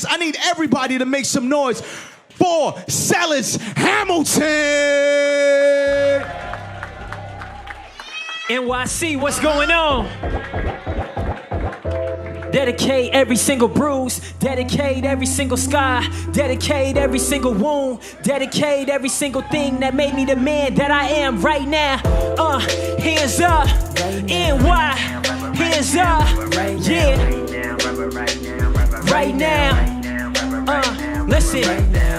I need everybody to make some noise for Cellus Hamilton. NYC, what's going on? Dedicate every single bruise, dedicate every single scar, dedicate every single wound, dedicate every single thing that made me the man that I am right now. Hands up, NY, hands up, yeah. Right now, listen,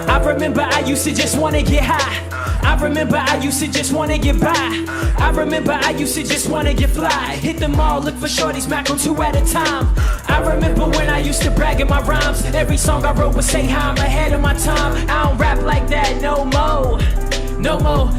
I remember I used to just wanna get high. I remember I used to just wanna get by. I remember I used to just wanna get fly. Hit the mall, look for shorties, Mac on 2 at a time. I remember when I used to brag in my rhymes. Every song I wrote would say how I'm ahead of my time. I don't rap like that no more. No more,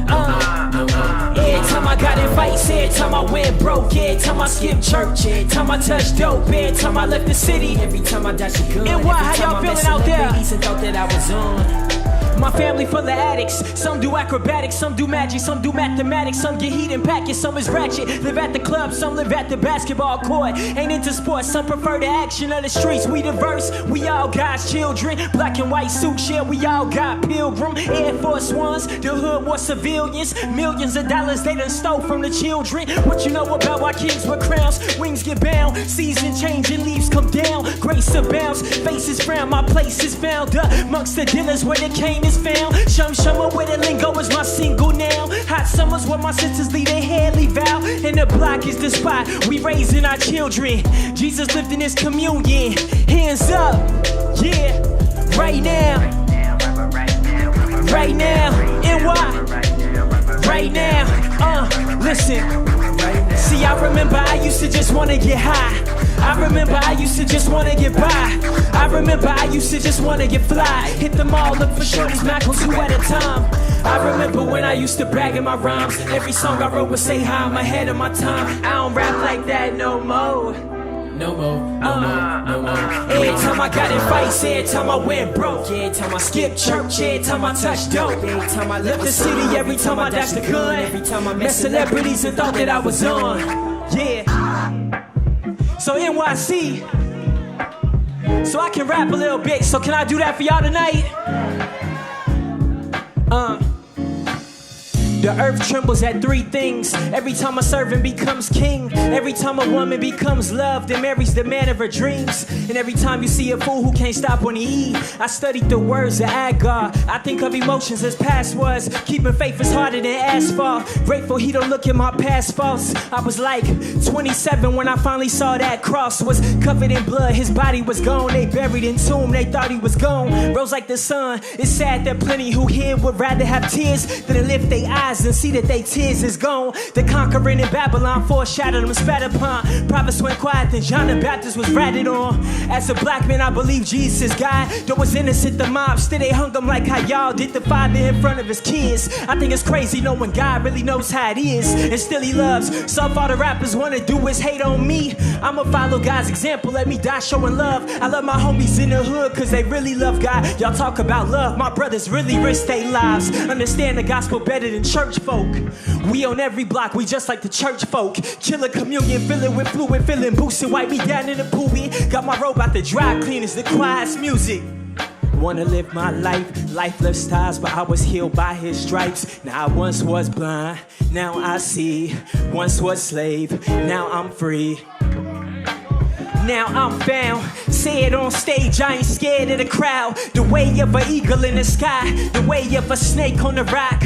Every time I got in fights, every time I went broke, every time I skipped church, every time I touched dope, every time I left the city, every time I dashed a gun. And why, how y'all feeling out there? And thought that I was on. My family full of addicts. Some do acrobatics, some do magic, some do mathematics, some get heat and packets, some is ratchet. Live at the club, some live at the basketball court. Ain't into sports, some prefer the action of the streets. We diverse, we all God's children. Black and white suits, yeah, we all got pilgrim. Air Force Ones, the hood was civilians. Millions of dollars they done stole from the children. What you know about why kings with crowns? Wings get bound, season changing, leaves come down. Grace abounds, faces frown, my place is found up amongst the dealers where the cane is found. Shum where the lingo is my single now. Hot summers where my sisters leave their hair, leave out. And the block is the spot we raising our children. Jesus lived in his communion. Hands up, yeah, right now. Right now, NY. Right now, listen. See, I remember I used to just wanna get high. I remember I used to just wanna get by. I remember I used to just wanna get fly. Hit the mall, look for shorties, Mac on 2 at a time. I remember when I used to brag in my rhymes. Every song I wrote would say how I'm ahead of my time. I don't rap like that no more. No more, no more, no more. Every time I got in fights, every time I went broke, every time I skipped church, every time I touched dope, every time I left the city, every time I dashed a gun, every time I met celebrities and thought that I was on. Yeah. So NYC, so I can rap a little bit, so can I do that for y'all tonight? The earth trembles at 3 things. Every time a servant becomes king. Every time a woman becomes loved and marries the man of her dreams. And every time you see a fool who can't stop when he eat. I studied the words of Agar. I think of emotions as past was. Keeping faith is harder than asphalt. Grateful he don't look at my past faults. I was like 27 when I finally saw that cross was covered in blood. His body was gone. They buried in tomb. They thought he was gone. Rose like the sun. It's sad that plenty who here would rather have tears than to lift their eyes and see that they tears is gone. The conquering in Babylon foreshadowed them spat upon. Prophets went quiet and John the Baptist was ratted on. As a black man I believe Jesus is God. Though was innocent the mob still they hung him like how y'all did the father in front of his kids. I think it's crazy knowing God really knows how it is and still he loves. So if all the rappers wanna do is hate on me, I'ma follow God's example, let me die showing love. I love my homies in the hood cause they really love God. Y'all talk about love, my brothers really risk their lives. Understand the gospel better than church folk. We on every block, we just like the church folk. Killer communion, filling with fluid, feeling boosted. Wipe me down in the pool. Got my robe out the dry cleaners, the quietest music. Wanna live my life, lifeless stars, but I was healed by his stripes. Now I once was blind, now I see. Once was slave, now I'm free. Now I'm found, say it on stage, I ain't scared of the crowd. The way of an eagle in the sky, the way of a snake on the rock,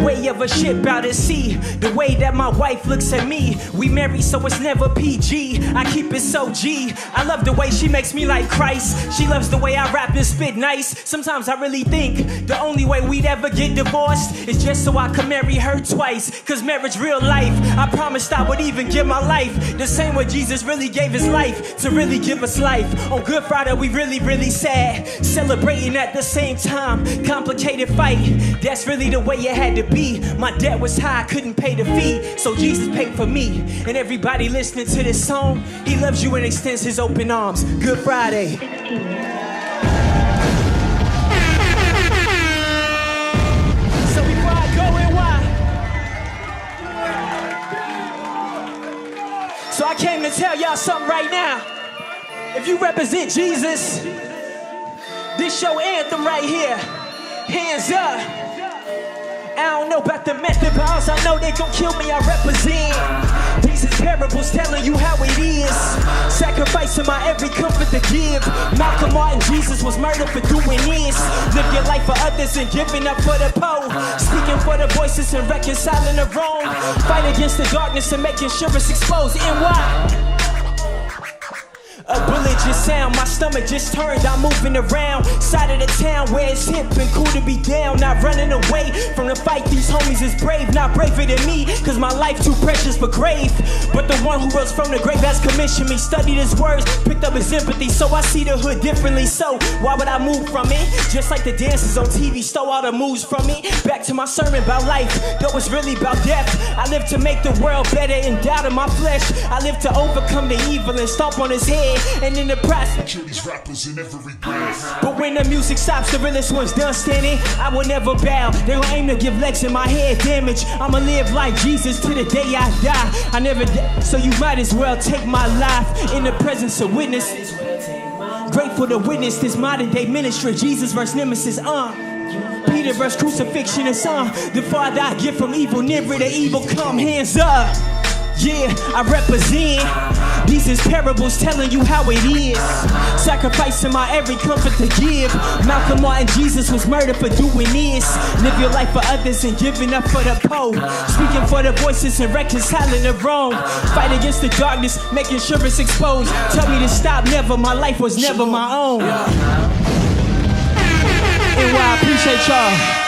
way of a ship out at sea, the way that my wife looks at me. We married so it's never PG, I keep it so G. I love the way she makes me like Christ. She loves the way I rap and spit nice. Sometimes I really think the only way we'd ever get divorced is just so I could marry her twice. Cause marriage real life, I promised I would even give my life the same way Jesus really gave his life to really give us life. On Good Friday we really sad, celebrating at the same time. Complicated fight, that's really the way it had to be. My debt was high, I couldn't pay the fee, so Jesus paid for me. And everybody listening to this song, he loves you and extends his open arms. Good Friday. So before I go and why, so I came to tell y'all something right now. If you represent Jesus, This your anthem right here. Hands up. I don't know about the method, but all I know they gon' kill me, I represent. These is parables telling you how it is. Sacrificing my every comfort to give. Malcolm Martin, Jesus was murdered for doing this. Live your life for others and giving up for the poor. Speaking for the voices and reconciling the wrong. Fight against the darkness and making sure it's exposed. And why? A bullet just sound, my stomach just turned, I'm moving around. Side of the town where it's hip and cool to be down. Not running away from the fight, these homies is brave. Not braver than me, cause my life too precious for grave. But the one who rose from the grave has commissioned me. Studied his words, picked up his empathy. So I see the hood differently, so why would I move from it? Just like the dancers on TV stole all the moves from me. Back to my sermon about life, though it's really about death. I live to make the world better and doubt in my flesh. I live to overcome the evil and stomp on his head. And in the process, kill these rappers in every breath. But when the music stops, the realest one's done standing. I will never bow. They gon' aim to give legs in my head damage. I'ma live like Jesus till the day I die. I never die, so you might as well take my life in the presence of witnesses. Grateful to witness this modern day ministry. Jesus versus Nemesis, Peter versus crucifixion and the farther I get from evil, nearer the evil come. Hands up. Yeah, I represent. These is parables telling you how it is. Sacrificing my every comfort to give. Malcolm Martin, Jesus was murdered for doing this. Live your life for others and giving up for the poor. Speaking for the voices and reconciling the wrong. Fight against the darkness, making sure it's exposed. Tell me to stop, never, my life was never my own. And I appreciate y'all.